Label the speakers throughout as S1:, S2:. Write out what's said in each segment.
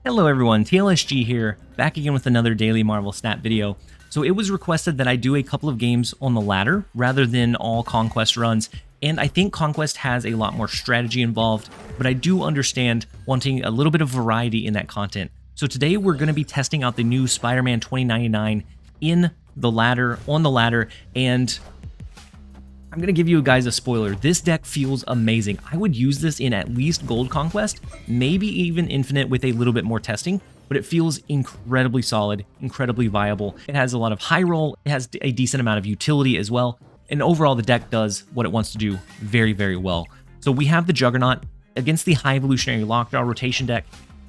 S1: Hello everyone, TLSG here, back again with another Daily Marvel Snap video. So it was requested that I do a couple of games on the ladder rather than all conquest runs, and I think conquest has a lot more strategy involved, but I do understand wanting a little bit of variety in that content. So today we're going to be testing out the new Spider-Man 2099 in the ladder, on the ladder, and I'm going to give you guys a spoiler. This deck feels amazing. I would use this in at least Gold Conquest, maybe even Infinite with a little bit more testing, but it feels incredibly solid, incredibly viable. It has a lot of high roll, it has a decent amount of utility as well, and overall the deck does what it wants to do very, very well. So we have the Juggernaut against the High Evolutionary Lockjaw rotation deck.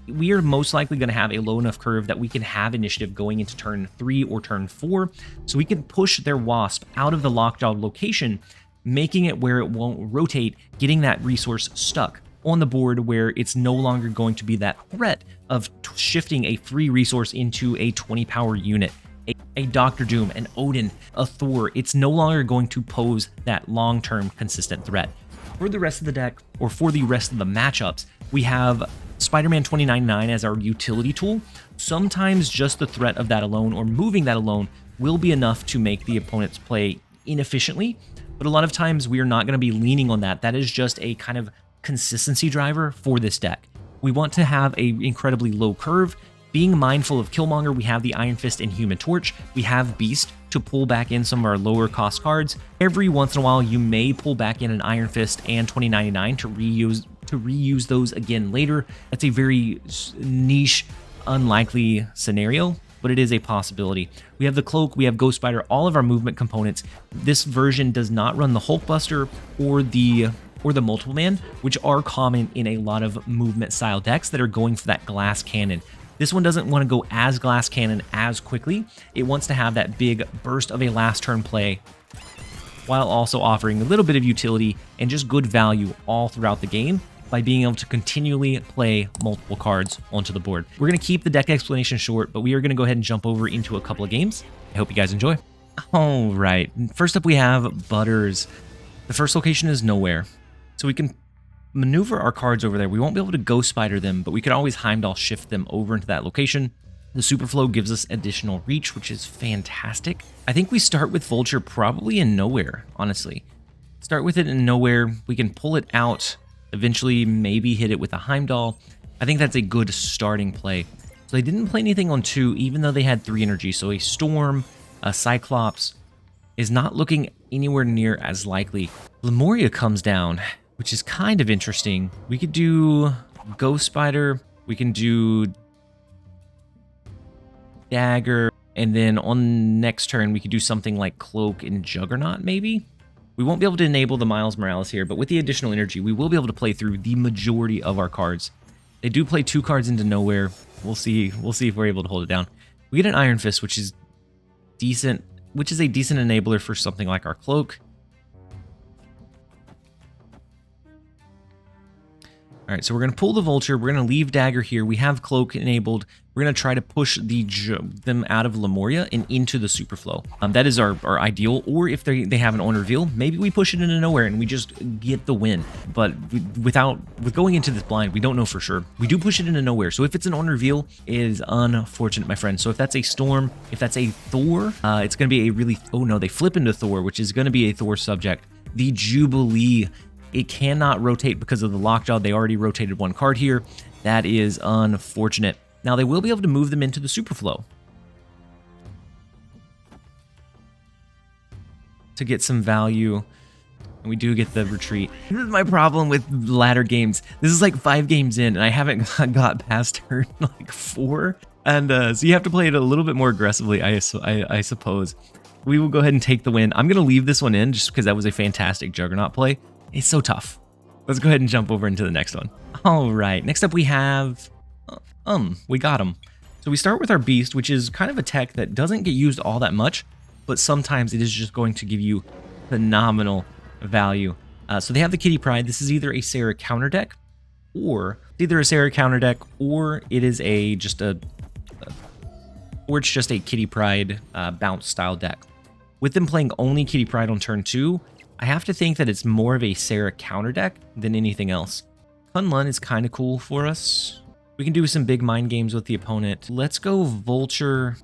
S1: We are most likely going to have a low enough curve that we can have initiative going into turn 3 or turn 4, so we can push their Wasp out of the Lockjaw location, making it where it won't rotate, getting that resource stuck on the board where it's no longer going to be that threat of shifting a free resource into a 20 power unit. A Dr. Doom, an Odin, a Thor, it's no longer going to pose that long-term consistent threat. For the rest of the deck, or for the rest of the matchups, we have Spider-Man 2099 as our utility tool. Sometimes just the threat of that alone or moving that alone will be enough to make the opponent's play inefficiently, but a lot of times we are not going to be leaning on that. That is just a kind of consistency driver for this deck. We want to have a incredibly low curve. Being mindful of Killmonger, we have the Iron Fist and Human Torch. We have Beast to pull back in some of our lower cost cards. Every once in a while, you may pull back in an Iron Fist and 2099 to reuse those again later. That's a very niche, unlikely scenario, but it is a possibility. We have the Cloak, we have Ghost Spider, all of our movement components. This version does not run the Hulkbuster or the Multiple Man, which are common in a lot of movement style decks that are going for that glass cannon. This one doesn't want to go as glass cannon as quickly. It wants to have that big burst of a last turn play while also offering a little bit of utility and just good value all throughout the game by being able to continually play multiple cards onto the board. We're going to keep the deck explanation short, but we are going to go ahead and jump over into a couple of games. I hope you guys enjoy. All right, first up we have Butters. The first location is nowhere, so we can maneuver our cards over there. We won't be able to Ghost Spider them, but we could always Heimdall shift them over into that location. The Superflow gives us additional reach, which is fantastic. I think we start with Vulture probably in nowhere, honestly. Start with it in nowhere. We can pull it out, eventually maybe hit it with a Heimdall. I think that's a good starting play. So they didn't play anything on 2, even though they had 3 energy. So a Storm, a Cyclops is not looking anywhere near as likely. Lemuria comes down, which is kind of interesting. We could do Ghost Spider, we can do Dagger, and then on next turn we could do something like Cloak and Juggernaut maybe? We won't be able to enable the Miles Morales here, but with the additional energy, we will be able to play through the majority of our cards. They do play 2 cards into nowhere. We'll see if we're able to hold it down. We get an Iron Fist, which is decent, which is a decent enabler for something like our Cloak. All right, so we're going to pull the Vulture. We're going to leave Dagger here. We have Cloak enabled. We're going to try to push them out of Lemuria and into the Superflow. That is our ideal. Or if they have an on reveal, maybe we push it into nowhere and we just get the win. But with going into this blind, we don't know for sure. We do push it into nowhere. So if it's an on reveal, it is unfortunate, my friend. So if that's a Storm, if that's a Thor, it's going to be a really... Oh no, they flip into Thor, which is going to be a Thor subject. The Jubilee. It cannot rotate because of the Lockjaw. They already rotated 1 card here. That is unfortunate. Now, they will be able to move them into the Superflow to get some value. And we do get the retreat. This is my problem with ladder games. This is like 5 games in, and I haven't got past turn like 4. And so you have to play it a little bit more aggressively, I suppose. We will go ahead and take the win. I'm going to leave this one in just because that was a fantastic Juggernaut play. It's so tough. Let's go ahead and jump over into the next one. All right, next up we have, we got him. So we start with our Beast, which is kind of a tech that doesn't get used all that much, but sometimes it is just going to give you phenomenal value. So they have the Kitty Pryde. This is either a Sarah counter deck, or it is just a Kitty Pryde bounce style deck. With them playing only Kitty Pryde on turn 2, I have to think that it's more of a Sarah counter deck than anything else. Kunlun is kind of cool for us. We can do some big mind games with the opponent. Let's go Vulture.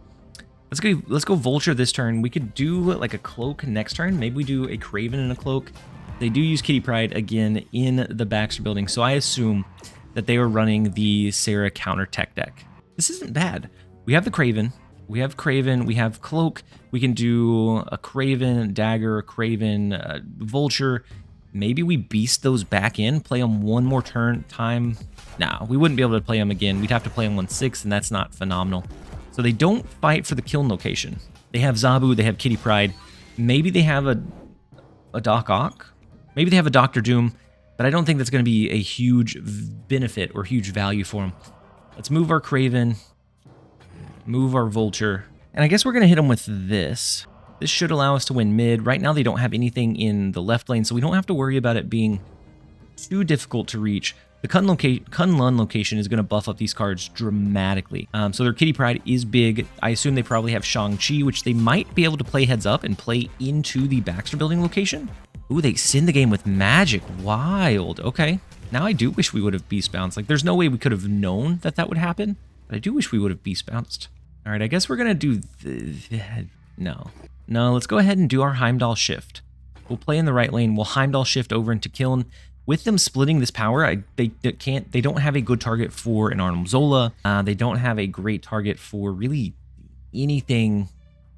S1: Let's go Vulture this turn. We could do like a Cloak next turn. Maybe we do a Craven and a Cloak. They do use Kitty Pryde again in the Baxter building, so I assume that they are running the Sarah counter tech deck. This isn't bad. We have the Craven. We have Cloak. We can do a Craven, Dagger, Craven, Vulture. Maybe we beast those back in, play them one more time. Nah, we wouldn't be able to play them again. We'd have to play them 1/6, and that's not phenomenal. So they don't fight for the kiln location. They have Zabu, they have Kitty Pryde. Maybe they have a Doc Ock. Maybe they have a Doctor Doom, but I don't think that's going to be a huge benefit or huge value for them. Let's move our Craven, move our Vulture, and I guess we're going to hit them with this. This should allow us to win mid. Right now they don't have anything in the left lane, so we don't have to worry about it being too difficult to reach. The Kunlun location is going to buff up these cards dramatically. So their Kitty Pryde is big. I assume they probably have Shang-Chi, which they might be able to play heads up and play into the Baxter building location. Ooh, they send the game with Magik. Wild. Okay. Now I do wish we would have Beast Bounced. Like, there's no way we could have known that that would happen, but I do wish we would have Beast Bounced. All right, I guess we're going to do... No, let's go ahead and do our Heimdall shift. We'll play in the right lane. We'll Heimdall shift over into Kiln. With them splitting this power, they don't have a good target for an Arnold Zola. They don't have a great target for really anything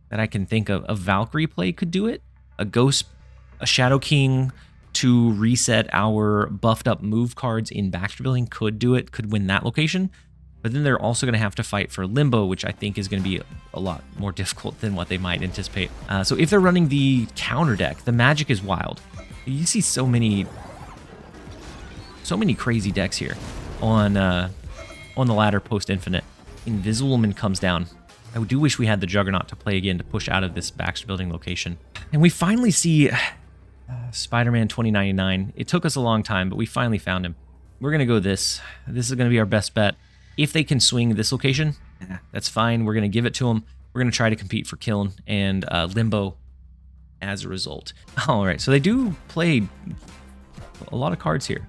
S1: that I can think of. A Valkyrie play could do it. A Ghost, a Shadow King to reset our buffed up move cards in Baxter building could do it, could win that location. But then they're also going to have to fight for Limbo, which I think is going to be a lot more difficult than what they might anticipate. So if they're running the counter deck, the Magik is wild. You see so many crazy decks here on the ladder post Infinite. Invisible Woman comes down. I do wish we had the Juggernaut to play again to push out of this Baxter building location. And we finally see Spider-Man 2099. It took us a long time, but we finally found him. We're going to go this. This is going to be our best bet. If they can swing this location, that's fine. We're going to give it to them. We're going to try to compete for Kiln and Limbo as a result. All right, so they do play a lot of cards here.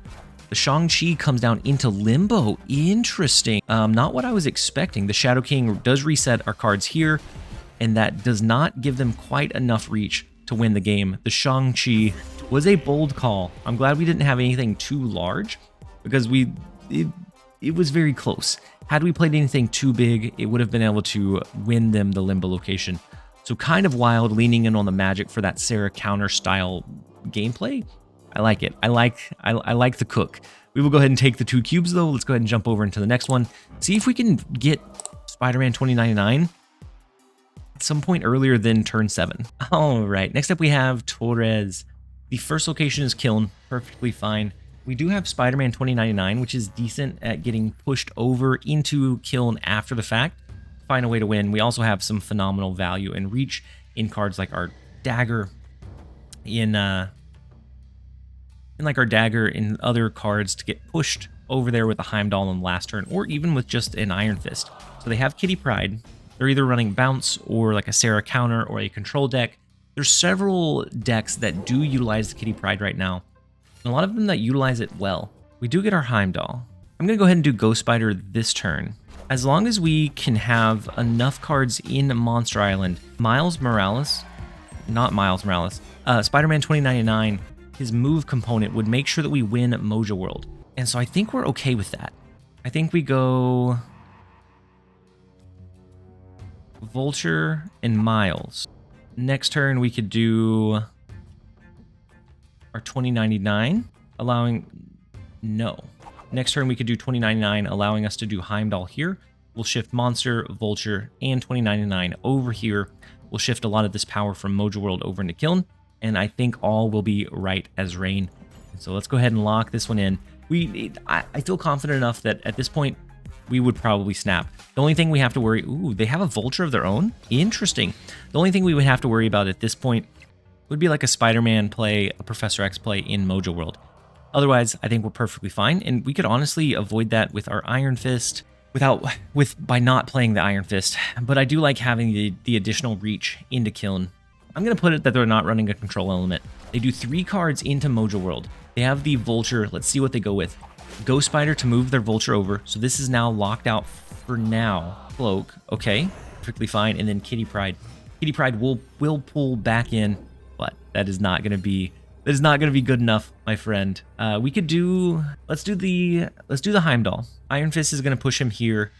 S1: The Shang-Chi comes down into Limbo. Interesting. Not what I was expecting. The Shadow King does reset our cards here, and that does not give them quite enough reach to win the game. The Shang-Chi was a bold call. I'm glad we didn't have anything too large, because it was very close. Had we played anything too big, it would have been able to win them the Limbo location. So kind of wild, leaning in on the Magik for that Sarah counter style gameplay. I like it. I like the cook. We will go ahead and take the 2 cubes though. Let's go ahead and jump over into the next one. See if we can get Spider-Man 2099 at some point earlier than turn 7. All right, next up we have Torres. The first location is Kiln, perfectly fine. We do have Spider-Man 2099, which is decent at getting pushed over into Kiln after the fact. Find a way to win. We also have some phenomenal value and reach in cards like our Dagger, in other cards to get pushed over there with a Heimdall in last turn, or even with just an Iron Fist. So they have Kitty Pryde. They're either running Bounce or like a Sarah counter or a control deck. There's several decks that do utilize the Kitty Pryde right now, and a lot of them that utilize it well. We do get our Heimdall. I'm going to go ahead and do Ghost Spider this turn. As long as we can have enough cards in Monster Island, Spider-Man 2099, his move component would make sure that we win Mojo World. And so I think we're okay with that. I think we go Vulture and Miles. Next turn we could do our 2099, Next turn we could do 2099, allowing us to do Heimdall here. We'll shift Monster, Vulture, and 2099 over here. We'll shift a lot of this power from Mojo World over into Kiln, and I think all will be right as rain. So let's go ahead and lock this one in. I feel confident enough that at this point we would probably snap. The only thing we have to worry... Ooh, they have a Vulture of their own? Interesting. The only thing we would have to worry about at this point would be like a Spider-Man play, a Professor X play in Mojo World. Otherwise, I think we're perfectly fine, and we could honestly avoid that with our Iron Fist by not playing the Iron Fist. But I do like having the additional reach into Kiln. I'm going to put it that they're not running a control element. They do 3 cards into Mojo World. They have the Vulture. Let's see what they go with. Ghost Spider to move their Vulture over. So this is now locked out for now. Cloak, okay, perfectly fine. And then Kitty Pryde. Kitty Pryde will pull back in, but that is not going to be good enough, my friend. We could do, let's do the Heimdall. Iron Fist is going to push him here.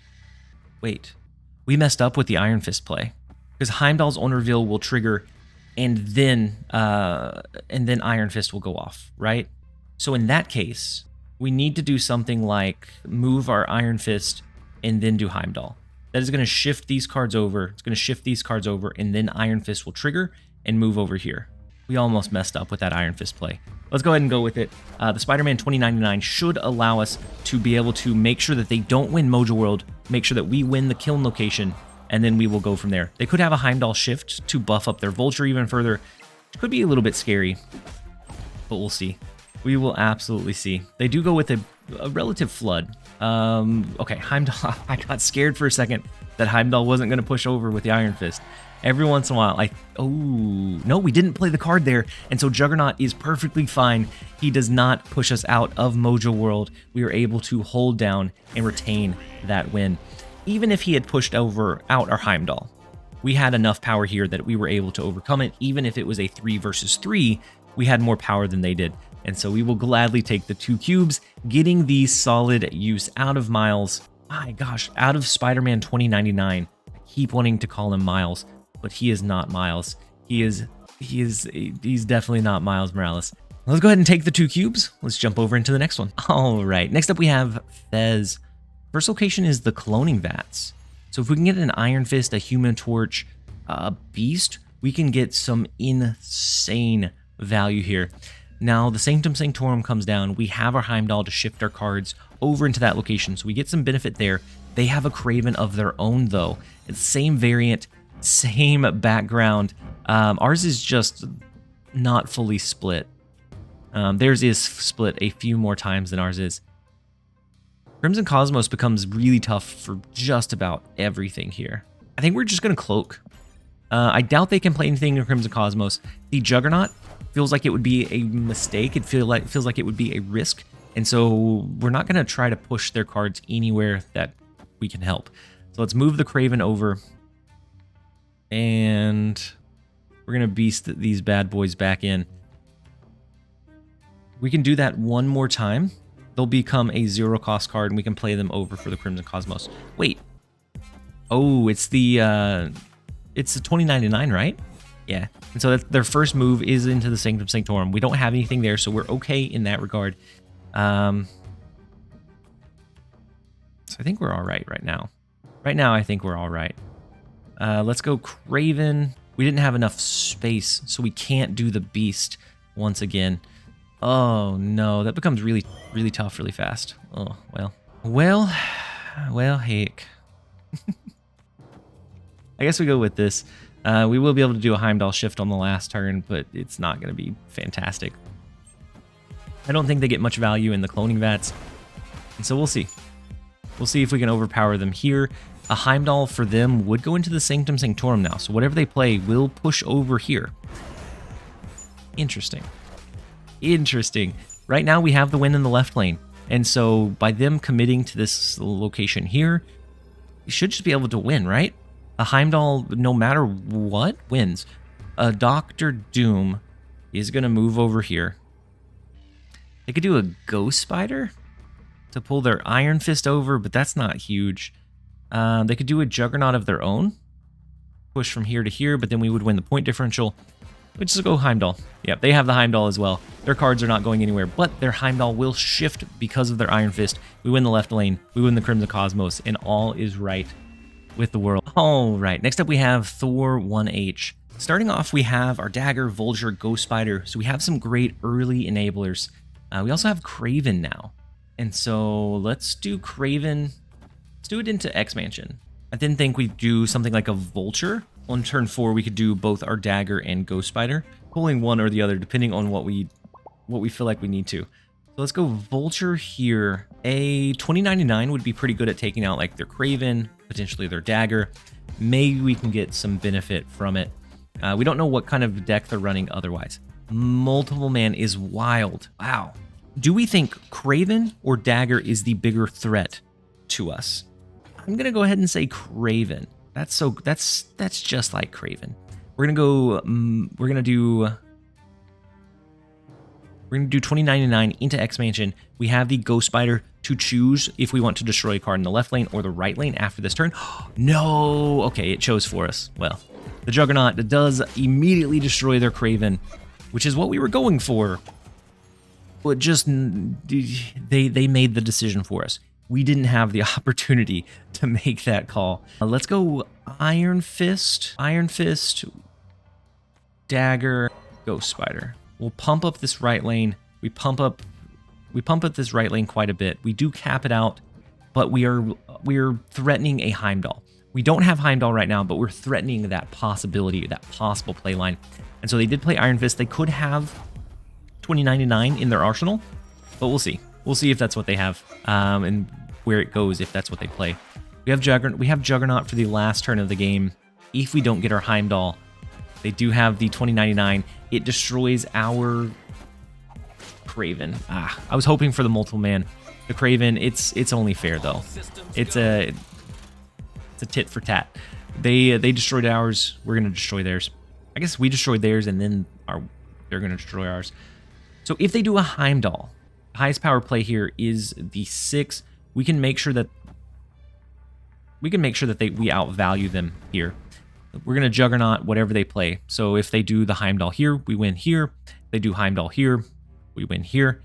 S1: Wait, we messed up with the Iron Fist play because Heimdall's on reveal will trigger, and then Iron Fist will go off, right? So in that case, we need to do something like move our Iron Fist and then do Heimdall. That is going to shift these cards over. It's going to shift these cards over, and then Iron Fist will trigger and move over here. We almost messed up with that Iron Fist play. Let's go ahead and go with it. The Spider-Man 2099 should allow us to be able to make sure that they don't win Mojo World, make sure that we win the Kiln location, and then we will go from there. They could have a Heimdall shift to buff up their Vulture even further. It could be a little bit scary, but we'll see. We will absolutely see. They do go with a relative flood. Okay, Heimdall. I got scared for a second that Heimdall wasn't going to push over with the Iron Fist. Every once in a while, oh, no, we didn't play the card there. And so Juggernaut is perfectly fine. He does not push us out of Mojo World. We are able to hold down and retain that win. Even if he had pushed out our Heimdall, we had enough power here that we were able to overcome it. Even if it was a 3 versus 3, we had more power than they did. And so we will gladly take the 2 cubes, getting the solid use out of Miles. My gosh, out of Spider-Man 2099. I keep wanting to call him Miles, but he is not Miles. He's definitely not Miles Morales. Let's go ahead and take the 2 cubes. Let's jump over into the next one. All right, next up we have Fez. First location is the cloning vats. So if we can get an Iron Fist, a Human Torch, a Beast, we can get some insane value here. Now, the Sanctum Sanctorum comes down. We have our Heimdall to shift our cards over into that location, so we get some benefit there. They have a Kraven of their own, though. It's same variant, same background. Ours is just not fully split. Theirs is split a few more times than ours is. Crimson Cosmos becomes really tough for just about everything here. I think we're just going to Cloak. I doubt they can play anything in Crimson Cosmos. The Juggernaut feels like it would be a mistake. It feels like it would be a risk. And so we're not going to try to push their cards anywhere that we can help. So let's move the Kraven over. And we're going to beast these bad boys back in. We can do that one more time. They'll become a 0-cost card, and we can play them over for the Crimson Cosmos. Wait. Oh, it's the 2099, right? Yeah. And so their first move is into the Sanctum Sanctorum. We don't have anything there, so we're okay in that regard. So I think we're all right now. Right now, I think we're all right. Let's go Kraven. We didn't have enough space, so we can't do the Beast once again. Oh, no. That becomes really, really tough really fast. Oh, well, heck. I guess we go with this. We will be able to do a Heimdall shift on the last turn, but it's not going to be fantastic. I don't think they get much value in the cloning vats, and so we'll see. We'll see if we can overpower them here. A Heimdall for them would go into the Sanctum Sanctorum now, so whatever they play will push over here. Interesting. Interesting. Right now we have the win in the left lane, and so by them committing to this location here, we should just be able to win, right? A Heimdall, no matter what, wins. A Dr. Doom is going to move over here. They could do a Ghost Spider to pull their Iron Fist over, but that's not huge. They could do a Juggernaut of their own. Push from here to here, but then we would win the point differential. We'd just go Heimdall. Yep, they have the Heimdall as well. Their cards are not going anywhere, but their Heimdall will shift because of their Iron Fist. We win the left lane. We win the Crimson Cosmos, and all is right with the world. All right, next up we have Thor 1H. Starting off, we have our Dagger, Vulture, Ghost Spider. So we have some great early enablers. We also have Kraven now. And so let's do Kraven. Let's do it into X-Mansion. I didn't think we'd do something like a Vulture. On turn 4, we could do both our Dagger and Ghost Spider, pulling one or the other depending on what we feel like we need to. So let's go Vulture here. A 2099 would be pretty good at taking out like their Kraven, potentially their Dagger. Maybe we can get some benefit from it. We don't know what kind of deck they're running otherwise. Multiple Man is wild. Wow. Do we think Craven or Dagger is the bigger threat to us? I'm gonna go ahead and say Craven. That's just like Craven. We're gonna go. We're gonna do 2099 into X Mansion. We have the Ghost Spider to choose if we want to destroy a card in the left lane or the right lane after this turn. No! Okay, it chose for us. Well, the Juggernaut does immediately destroy their Craven, which is what we were going for. But just, they made the decision for us. We didn't have the opportunity to make that call. Let's go Iron Fist, Dagger, Ghost Spider. We'll pump up this right lane. We pump up this right lane quite a bit. We do cap it out, but we're threatening a Heimdall. We don't have Heimdall right now, but we're threatening that possibility, that possible play line. And so they did play Iron Fist. They could have 2099 in their arsenal, but we'll see. We'll see if that's what they have, and where it goes if that's what they play. We have Juggernaut for the last turn of the game. If we don't get our Heimdall, they do have the 2099. It destroys our Craven. I was hoping for the multiple man. The Craven, it's only fair though. It's a tit for tat. They destroyed ours. We're gonna destroy theirs. I guess we destroyed theirs, and then they're gonna destroy ours. So if they do a Heimdall, highest power play here is the 6. We can make sure that we outvalue them here. We're gonna Juggernaut whatever they play. So if they do the Heimdall here, we win here. If they do Heimdall here, we win here.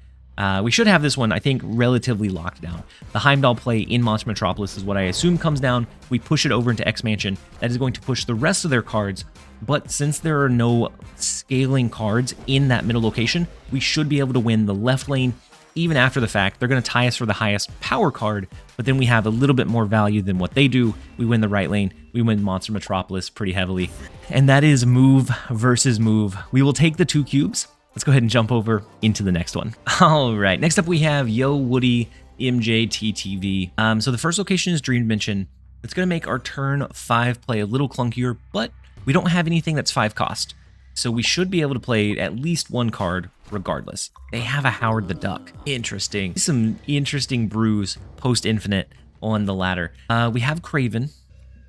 S1: We should have this one, I think, relatively locked down. The Heimdall play in Monster Metropolis is what I assume comes down. We push it over into X Mansion. That is going to push the rest of their cards. But since there are no scaling cards in that middle location, we should be able to win the left lane even after the fact. They're going to tie us for the highest power card, but then we have a little bit more value than what they do. We win the right lane. We win Monster Metropolis pretty heavily. And that is move versus move. We will take the 2 cubes. Let's go ahead and jump over into the next one. All right, next up we have Yo Woody MJTTV. So the first location is Dream Dimension. It's going to make our turn 5 play a little clunkier, but we don't have anything that's 5 cost. So we should be able to play at least 1 card regardless. They have a Howard the Duck. Interesting. Some interesting brews post-infinite on the ladder. We have Craven.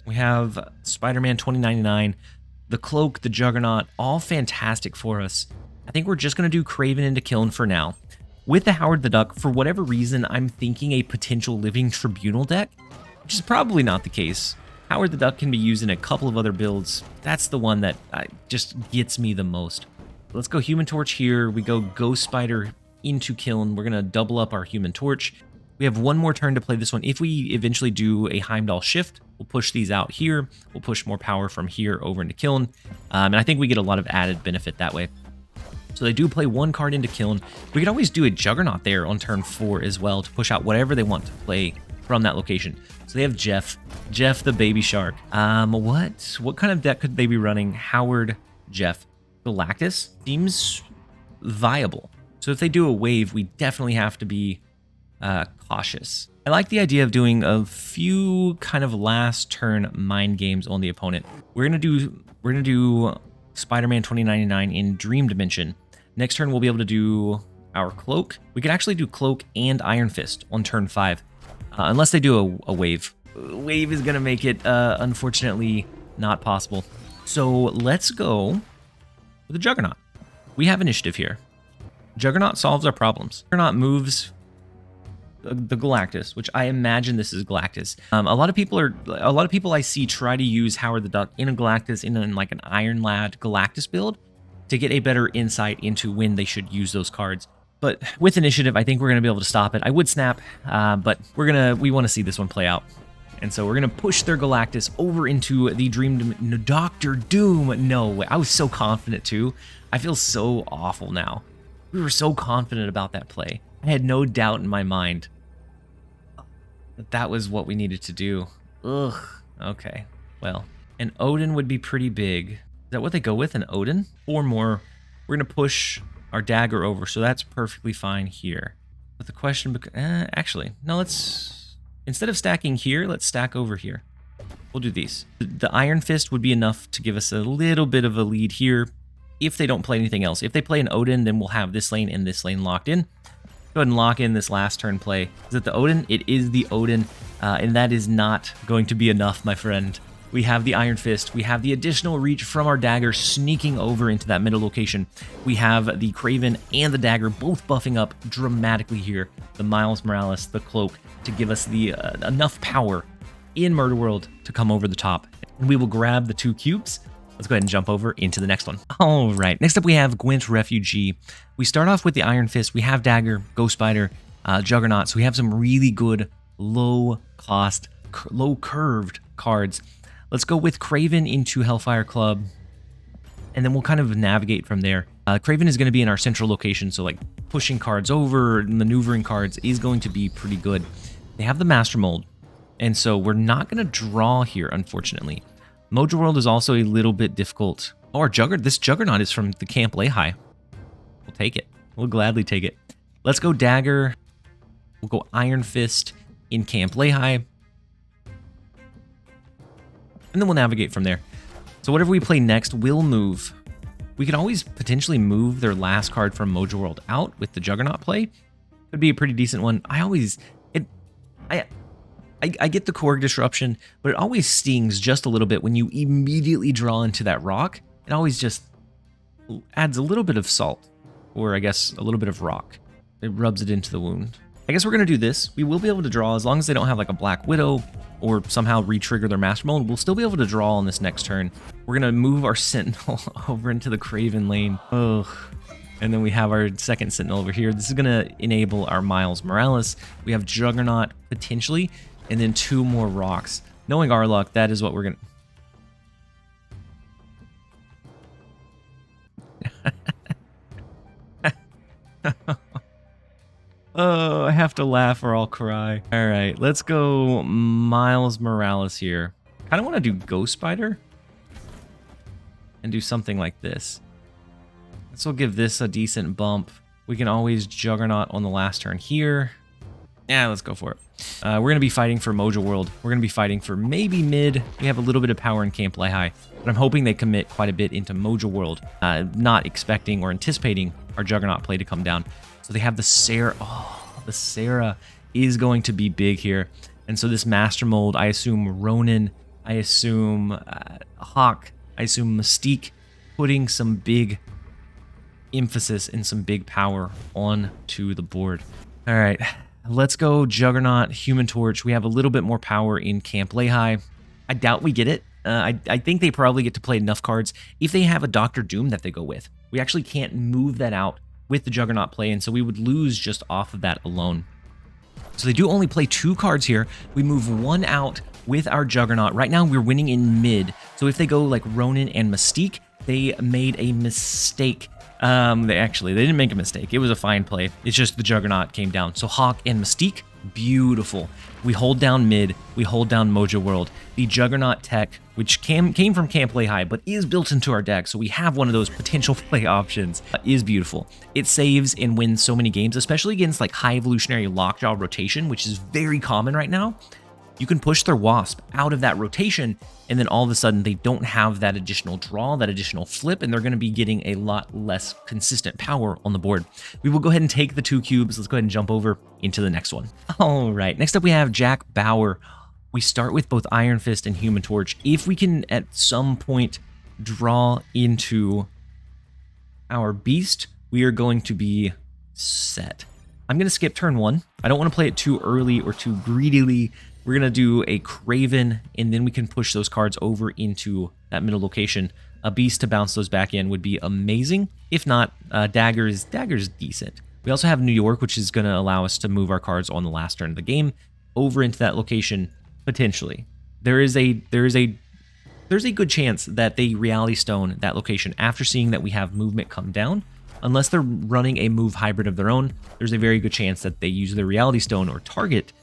S1: We have Spider-Man 2099. The Cloak, the Juggernaut, all fantastic for us. I think we're just going to do Craven into Kiln for now. With the Howard the Duck, for whatever reason, I'm thinking a potential Living Tribunal deck, which is probably not the case. Howard the Duck can be used in a couple of other builds. That's the one that just gets me the most. Let's go Human Torch here. We go Ghost Spider into Kiln. We're going to double up our Human Torch. We have 1 more turn to play this one. If we eventually do a Heimdall shift, we'll push these out here. We'll push more power from here over into Kiln. And I think we get a lot of added benefit that way. So they do play 1 card into Kiln. We could always do a Juggernaut there on turn 4 as well to push out whatever they want to play from that location. So they have Jeff the Baby Shark. What kind of deck could they be running? Howard, Jeff. Galactus seems viable. So if they do a wave, we definitely have to be cautious. I like the idea of doing a few kind of last turn mind games on the opponent. We're gonna do Spider-Man 2099 in Dream Dimension. Next turn we'll be able to do our Cloak. We could actually do Cloak and Iron Fist on turn 5, unless they do a wave. Wave is gonna make it unfortunately not possible. So let's go with the Juggernaut. We have initiative here. Juggernaut solves our problems. Juggernaut moves the Galactus, which I imagine this is Galactus. A lot of people I see try to use Howard the Duck in a Galactus in like an Iron Lad Galactus build to get a better insight into when they should use those cards. But with initiative, I think we're gonna be able to stop it. I would snap, but we want to see this one play out. And so we're gonna push their Galactus over into the Dr. Doom. No, I was so confident too. I feel so awful now. We were so confident about that play. I had no doubt in my mind that that was what we needed to do. Ugh. Okay. Well, an Odin would be pretty big. Is that what they go with, an Odin? 4 more. We're gonna push our dagger over, so that's perfectly fine here. But the question, actually, no, instead of stacking here, let's stack over here. We'll do these. The Iron Fist would be enough to give us a little bit of a lead here if they don't play anything else. If they play an Odin, then we'll have this lane and this lane locked in. Go ahead and lock in this last turn play. Is it the Odin? It is the Odin, and that is not going to be enough, my friend. We have the Iron Fist. We have the additional reach from our dagger sneaking over into that middle location. We have the Kraven and the dagger both buffing up dramatically here. The Miles Morales, the cloak, to give us the enough power in Murder World to come over the top. And we will grab the 2 cubes. Let's go ahead and jump over into the next one. All right, next up we have Gwent Refugee. We start off with the Iron Fist. We have Dagger, Ghost Spider, Juggernaut. So we have some really good low-cost, low-curved cards. Let's go with Kraven into Hellfire Club, and then we'll kind of navigate from there. Kraven is going to be in our central location, so like pushing cards over, maneuvering cards is going to be pretty good. They have the Master Mold, and so we're not going to draw here, unfortunately. Mojo World is also a little bit difficult. Oh, this Juggernaut is from the Camp Lehi. We'll take it. We'll gladly take it. Let's go Dagger. We'll go Iron Fist in Camp Lehi. And then we'll navigate from there. So whatever we play next will move. We could always potentially move their last card from Mojo World out with the Juggernaut play. Could be a pretty decent one. I get the Korg disruption, but it always stings just a little bit when you immediately draw into that rock. It always just adds a little bit of salt, or I guess a little bit of rock. It rubs it into the wound. I guess we're going to do this. We will be able to draw as long as they don't have like a Black Widow or somehow re-trigger their Master Mold. We'll still be able to draw on this next turn. We're going to move our Sentinel over into the Kraven lane. Ugh. And then we have our second Sentinel over here. This is going to enable our Miles Morales. We have Juggernaut potentially, and then 2 more rocks. Knowing our luck, that is what we're going to... Oh, I have to laugh or I'll cry. All right, let's go Miles Morales here. Kind of want to do Ghost Spider and do something like this. This will give this a decent bump. We can always Juggernaut on the last turn here. Yeah, let's go for it. We're going to be fighting for Mojo World. We're going to be fighting for maybe mid. We have a little bit of power in Camp Lehi, but I'm hoping they commit quite a bit into Mojo World, not expecting or anticipating our Juggernaut play to come down. So they have the Sarah. Oh, the Sarah is going to be big here. And so this Master Mold, I assume Ronin, I assume Hawk, I assume Mystique, putting some big emphasis and some big power onto the board. All right, let's go Juggernaut, Human Torch. We have a little bit more power in Camp Lehi. I doubt we get it. I think they probably get to play enough cards if they have a Doctor Doom that they go with. We actually can't move that out with the Juggernaut play, and so we would lose just off of that alone. So they do only play 2 cards here. We move 1 out with our Juggernaut. Right now we're winning in mid, so if they go like Ronin and Mystique, they made a mistake. They didn't make a mistake. It was a fine play. It's just the Juggernaut came down. So Hawk and Mystique, beautiful. We hold down mid, we hold down Mojo World. The Juggernaut tech, which came from Camp Lehi, but is built into our deck, so we have one of those potential play options, is beautiful. It saves and wins so many games, especially against like high evolutionary Lockjaw rotation, which is very common right now. You can push their Wasp out of that rotation, and then all of a sudden they don't have that additional draw, that additional flip, and they're going to be getting a lot less consistent power on the board. We will go ahead and take the 2 cubes. Let's go ahead and jump over into the next one. All right, next up we have Jack Bauer. We start with both Iron Fist and Human Torch. If we can at some point draw into our Beast, we are going to be set. I'm going to skip turn 1. I don't want to play it too early or too greedily. We're going to do a Kraven, and then we can push those cards over into that middle location. A Beast to bounce those back in would be amazing. If not, Dagger's decent. We also have New York, which is going to allow us to move our cards on the last turn of the game over into that location, potentially. There's a good chance that they Reality Stone that location after seeing that we have movement come down. Unless they're running a move hybrid of their own, there's a very good chance that they use the Reality Stone or target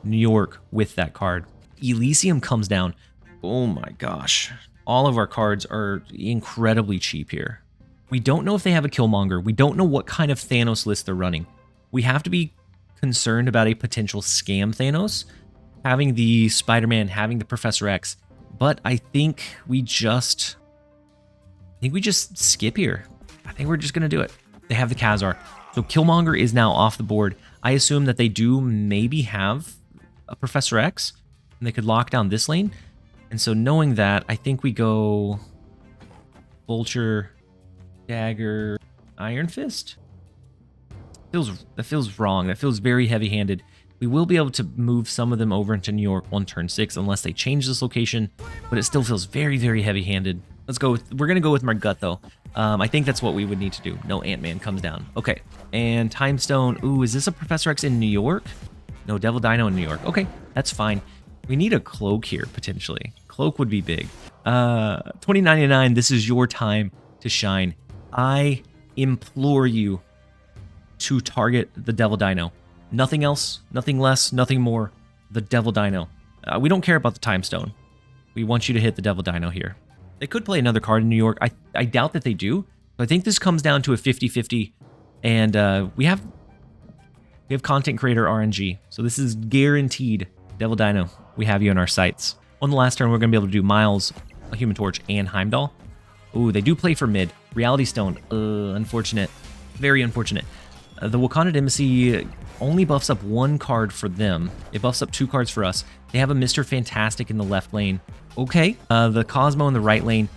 S1: New York with that card. Elysium comes down. Oh my gosh. All of our cards are incredibly cheap here. We don't know if they have a Killmonger. We don't know what kind of Thanos list they're running. We have to be concerned about a potential scam Thanos, having the Spider-Man, having the Professor X, but I think we just skip here. I think we're just going to do it. They have the Khazar. So Killmonger is now off the board. I assume that they do maybe have a Professor X, and they could lock down this lane. And so knowing that, I think we go Vulture, Dagger, Iron Fist. That feels wrong. That feels very heavy-handed. We will be able to move some of them over into New York on turn 6 unless they change this location, but it still feels very, very heavy-handed. Let's go with, we're going to go with my gut, though. I think that's what we would need to do. No, Ant-Man comes down. Okay, and Time Stone. Ooh, is this a Professor X in New York? No, Devil Dino in New York. Okay, that's fine. We need a Cloak here, potentially. Cloak would be big. 2099, this is your time to shine. I implore you to target the Devil Dino. Nothing else, nothing less, nothing more. The Devil Dino. We don't care about the Time Stone. We want you to hit the Devil Dino here. They could play another card in New York. I doubt that they do. But I think this comes down to a 50-50. And we have content creator RNG. So this is guaranteed. Devil Dino, we have you in our sights. On the last turn, we're going to be able to do Miles, a Human Torch, and Heimdall. Ooh, they do play for mid. Reality Stone. Unfortunate. Very unfortunate. The Wakandan Embassy only buffs up one card for them. It buffs up 2 cards for us. They have a Mr. Fantastic in the left lane. Okay. The Cosmo in the right lane.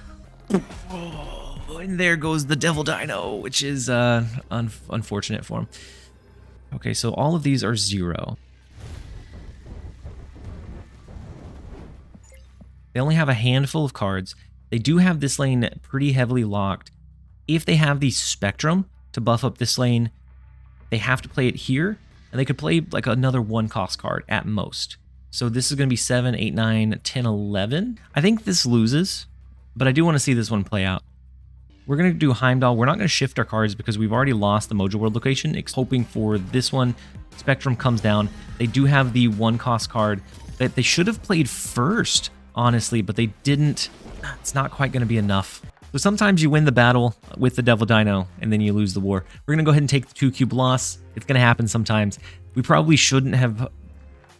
S1: Oh, and there goes the Devil Dino, which is unfortunate for him. Okay, so all of these are 0. They only have a handful of cards. They do have this lane pretty heavily locked. If they have the Spectrum to buff up this lane, they have to play it here, and they could play like another 1-cost card at most. So this is going to be 7, 8, 9, 10, 11. I think this loses, but I do want to see this one play out. We're going to do Heimdall. We're not going to shift our cards because we've already lost the Mojo World location, hoping for this one. Spectrum comes down. They do have the 1-cost card that they should have played first, honestly, but they didn't. It's not quite going to be enough. So sometimes you win the battle with the Devil Dino, and then you lose the war. We're going to go ahead and take the 2-cube loss. It's going to happen sometimes. We probably shouldn't have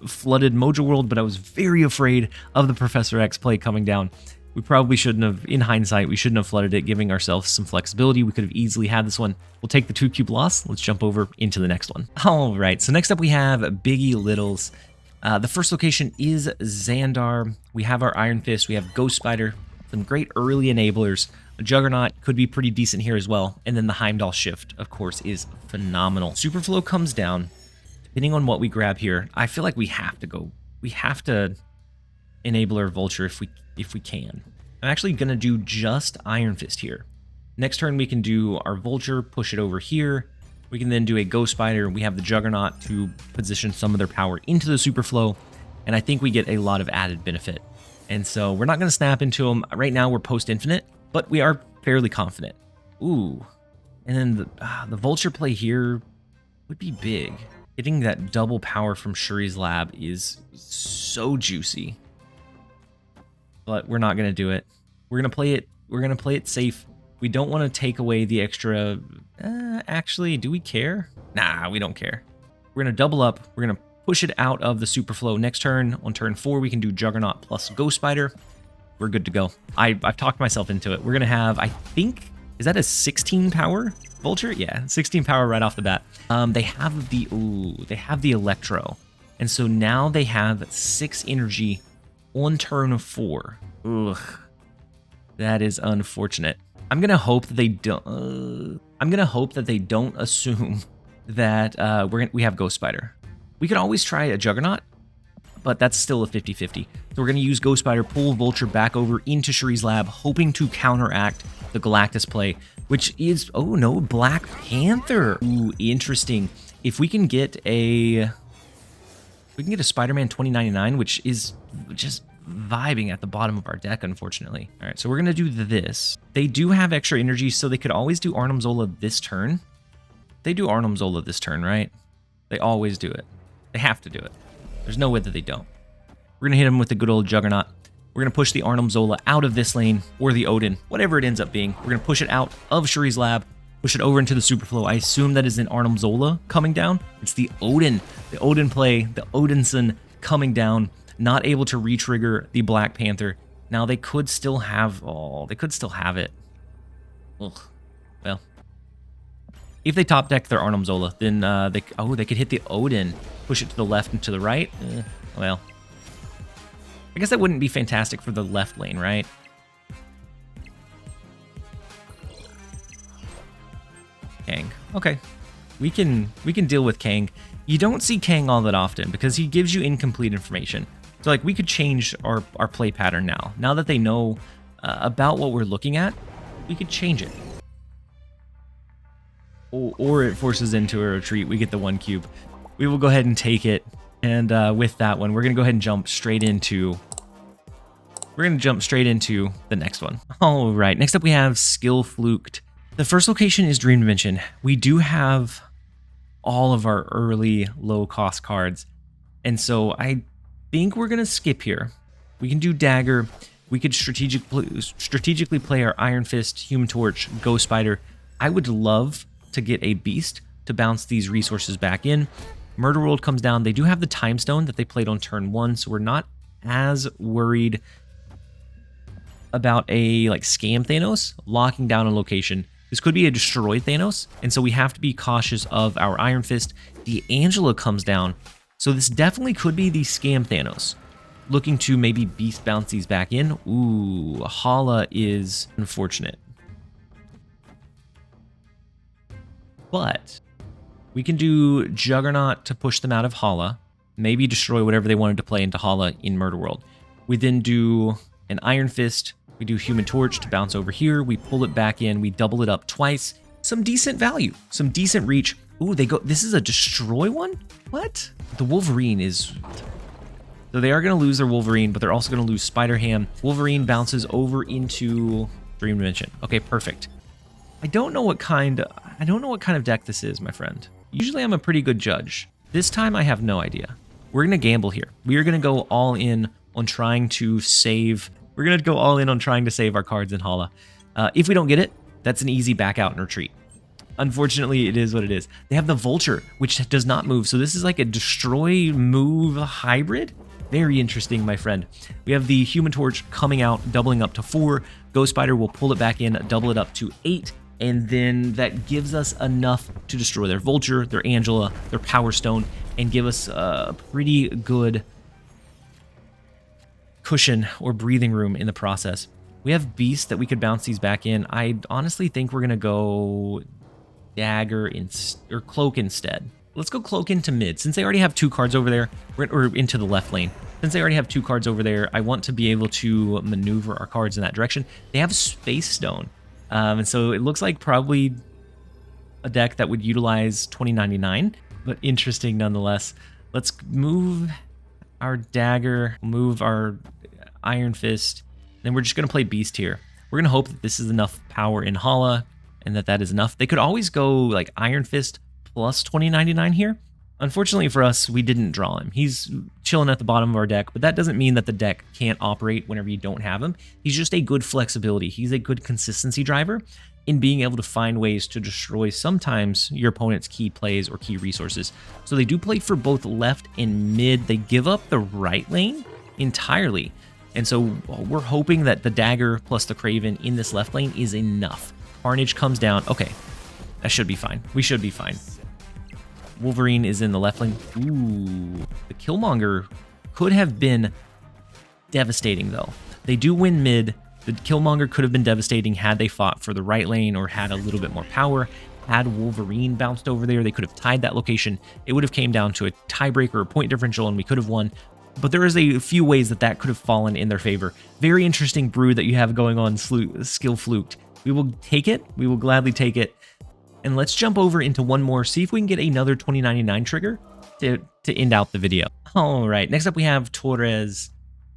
S1: flooded Mojo World, but I was very afraid of the Professor X play coming down. We probably shouldn't have, in hindsight, we shouldn't have flooded it, giving ourselves some flexibility. We could have easily had this one. We'll take the 2-cube loss. Let's jump over into the next one. All right, so next up we have Biggie Littles. The first location is Xandar. We have our Iron Fist. We have Ghost Spider. Some great early enablers. A Juggernaut could be pretty decent here as well. And then the Heimdall shift, of course, is phenomenal. Superflow comes down. Depending on what we grab here, I feel like we have to go. We have to enable our Vulture if we can. I'm actually going to do just Iron Fist here. Next turn, we can do our Vulture, push it over here. We can then do a Ghost Spider. We have the Juggernaut to position some of their power into the Superflow. And I think we get a lot of added benefit. And so we're not going to snap into them. Right now, we're post-infinite, but we are fairly confident. Ooh. And then the Vulture play here would be big. Getting that double power from Shuri's Lab is so juicy. But we're not going to do it. We're going to play it. We're going to play it safe. We don't want to take away the extra. Actually, do we care? Nah, we don't care. We're going to double up. We're going to push it out of the Superflow. Next turn, on turn 4, we can do Juggernaut plus Ghost Spider. We're good to go. I've talked myself into it. We're going to have, I think, is that a 16 power Vulture? Yeah, 16 power right off the bat. They have the Electro. And so now they have 6 energy on turn 4. Ugh. That is unfortunate. I'm going to hope that they don't assume that we have Ghost Spider. We could always try a Juggernaut, but that's still a 50-50. So we're going to use Ghost Spider, pull Vulture back over into Shuri's Lab, hoping to counteract the Galactus play, which is, oh no, Black Panther. Ooh, interesting. If we can get a Spider-Man 2099, which is just vibing at the bottom of our deck, unfortunately. All right, so we're going to do this. They do have extra energy, so they could always do Arnim Zola this turn. They do Arnim Zola this turn, right? They always do it. They have to do it. There's no way that they don't. We're going to hit him with the good old Juggernaut. We're going to push the Arnim Zola out of this lane, or the Odin, whatever it ends up being. We're going to push it out of Shuri's Lab, push it over into the Superflow. I assume that is an Arnim Zola coming down. It's the Odin play, the Odinson coming down, not able to re-trigger the Black Panther. Now they could still have, it. Ugh. Well, If they top deck their Arnim Zola, then they could hit the Odin, push it to the left and to the right. Well, I guess that wouldn't be fantastic for the left lane, right? Kang. Okay, we can deal with Kang. You don't see Kang all that often because he gives you incomplete information. So like we could change our play pattern now. Now that they know about what we're looking at, we could change it. Or it forces into a retreat. We get the 1 cube. We will go ahead and take it. And with that one, we're going to go ahead and jump straight into... We're going to jump straight into the next one. All right, next up we have Skill Fluked. The first location is Dream Dimension. We do have all of our early low-cost cards. And so I think we're going to skip here. We can do Dagger. We could strategically play our Iron Fist, Human Torch, Ghost Spider. I would love to get a Beast to bounce these resources back in. Murder World comes down. They do have the Time Stone that they played on turn 1, so we're not as worried about a scam Thanos locking down a location. This could be a destroyed Thanos, and so we have to be cautious of our Iron Fist. The Angela comes down, so this definitely could be the scam Thanos, looking to maybe Beast bounce these back in. Ooh, Hala is unfortunate. But we can do Juggernaut to push them out of Hala, maybe destroy whatever they wanted to play into Hala in Murder World. We then do an Iron Fist, we do Human Torch to bounce over here, we pull it back in, we double it up twice. Some decent value, some decent reach. Ooh, they go, this is a destroy one? What? The Wolverine is... So they are going to lose their Wolverine, but they're also going to lose Spider-Ham. Wolverine bounces over into Dream Dimension. Okay, perfect. I don't know what kind of deck this is, my friend. Usually I'm a pretty good judge. This time I have no idea. We're going to gamble here. We are going to go all in on trying to save... We're going to go all in on trying to save our cards in Hala. If we don't get it, that's an easy back out and retreat. Unfortunately, it is what it is. They have the Vulture, which does not move. So this is like a destroy move hybrid. Very interesting, my friend. We have the Human Torch coming out, doubling up to 4. Ghost Spider will pull it back in, double it up to 8. And then that gives us enough to destroy their Vulture, their Angela, their Power Stone, and give us a pretty good cushion or breathing room in the process. We have Beast that we could bounce these back in. I honestly think we're going to go Dagger or Cloak instead. Let's go Cloak into mid. Since they already have 2 cards over there, or into the left lane. Since they already have 2 cards over there, I want to be able to maneuver our cards in that direction. They have Space Stone. And so it looks like probably a deck that would utilize 2099, but interesting nonetheless. Let's move our Dagger, move our Iron Fist, then we're just going to play Beast here. We're going to hope that this is enough power in Hala and that is enough. They could always go like Iron Fist plus 2099 here. Unfortunately for us, we didn't draw him. He's chilling at the bottom of our deck, but that doesn't mean that the deck can't operate whenever you don't have him. He's just a good flexibility. He's a good consistency driver in being able to find ways to destroy sometimes your opponent's key plays or key resources. So they do play for both left and mid. They give up the right lane entirely. And so we're hoping that the Dagger plus the Kraven in this left lane is enough. Carnage comes down. Okay, that should be fine. We should be fine. Wolverine is in the left lane. Ooh, the Killmonger could have been devastating though. They do win mid. The Killmonger could have been devastating had they fought for the right lane or had a little bit more power. Had Wolverine bounced over there, they could have tied that location. It would have came down to a tiebreaker or point differential and we could have won. But there is a few ways that could have fallen in their favor. Very interesting brew that you have going on, Skill Fluked. We will take it. We will gladly take it. And let's jump over into one more, see if we can get another 2099 trigger to end out the video. All right, next up we have Torres.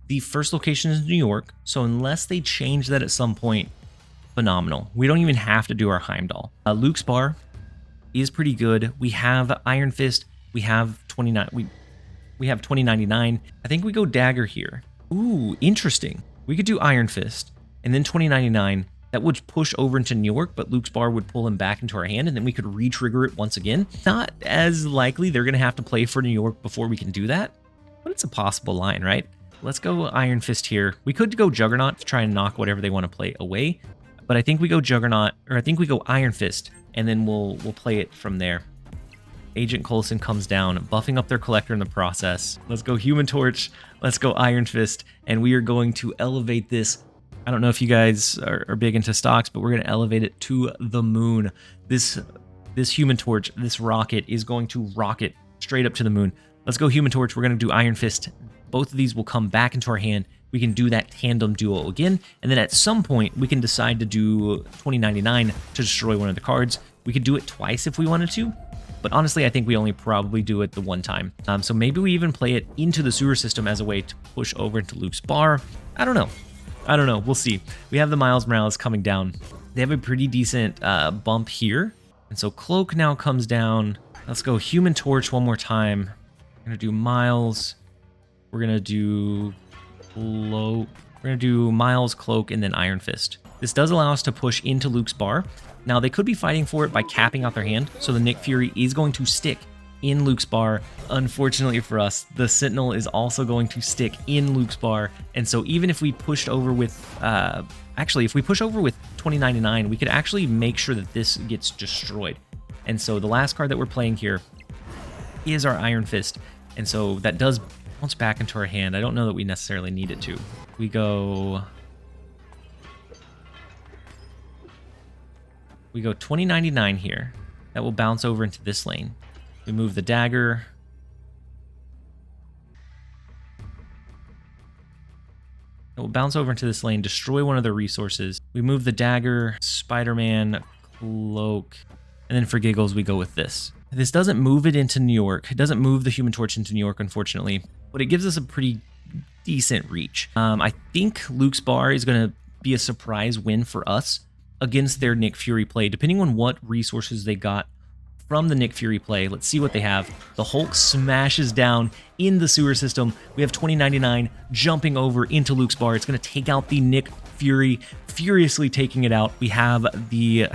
S1: The first location is New York, so unless they change that at some point, phenomenal. We don't even have to do our Heimdall. Luke's Bar is pretty good. We have Iron Fist. We have 29. We have 2099. I think we go Dagger here. Ooh, interesting. We could do Iron Fist and then 2099. That would push over into New York, but Luke's Bar would pull him back into our hand, and then we could re-trigger it once again. Not as likely. They're going to have to play for New York before we can do that, but it's a possible line, right? Let's go Iron Fist here. We could go Juggernaut to try and knock whatever they want to play away, but I think we go Juggernaut, or I think we go Iron Fist and then we'll play it from there. Agent Coulson comes down, buffing up their collector in the process. Let's go Human Torch, let's go Iron Fist, and we are going to elevate this. I don't know if you guys are big into stocks, but we're going to elevate it to the moon. This Human Torch, this rocket, is going to rocket straight up to the moon. Let's go Human Torch, we're going to do Iron Fist. Both of these will come back into our hand. We can do that tandem duo again, and then at some point, we can decide to do 2099 to destroy one of the cards. We could do it twice if we wanted to, but honestly, I think we only probably do it the one time. So maybe we even play it into the sewer system as a way to push over into Luke's bar. I don't know. We'll see. We have the Miles Morales coming down. They have a pretty decent bump here. And so Cloak now comes down. Let's go Human Torch one more time. We're going to do Miles. We're going to do Cloak. We're going to do Miles, Cloak, and then Iron Fist. This does allow us to push into Luke's bar. Now, they could be fighting for it by capping out their hand, so the Nick Fury is going to stick in Luke's bar. Unfortunately for us, the Sentinel is also going to stick in Luke's bar, and so even if we pushed over with, if we push over with 2099, we could actually make sure that this gets destroyed. And so the last card that we're playing here is our Iron Fist, and so that does bounce back into our hand. I don't know that we necessarily need it to. We go 2099 here. That will bounce over into this lane. We move the dagger. It will bounce over into this lane, destroy one of their resources. We move the dagger, Spider-Man, Cloak, and then for giggles, we go with this. This doesn't move it into New York. It doesn't move the Human Torch into New York, unfortunately, but it gives us a pretty decent reach. I think Luke's bar is going to be a surprise win for us against their Nick Fury play, depending on what resources they got from the Nick Fury play. Let's see what they have. The Hulk smashes down in the sewer system. We have 2099 jumping over into Luke's bar. It's going to take out the Nick Fury, furiously taking it out. We have the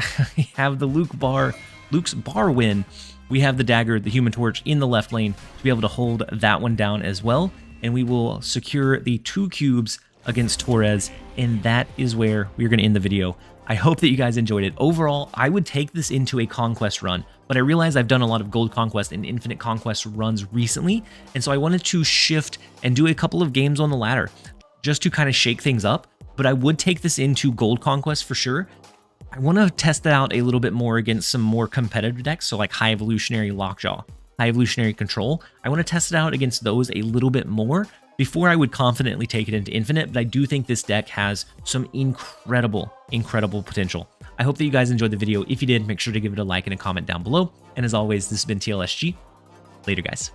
S1: Luke's bar win. We have the dagger, the Human Torch in the left lane to be able to hold that one down as well. And we will secure the 2 cubes against Torres, and that is where we're going to end the video. I hope that you guys enjoyed it. Overall, I would take this into a conquest run, but I realize I've done a lot of gold conquest and infinite conquest runs recently, and so I wanted to shift and do a couple of games on the ladder just to kind of shake things up, but I would take this into gold conquest for sure. I want to test it out a little bit more against some more competitive decks, so like high evolutionary Lockjaw, high evolutionary control. I want to test it out against those a little bit more before I would confidently take it into infinite, but I do think this deck has some incredible potential. I hope that you guys enjoyed the video. If you did, make sure to give it a like and a comment down below. And as always, this has been TLSG. Later, guys.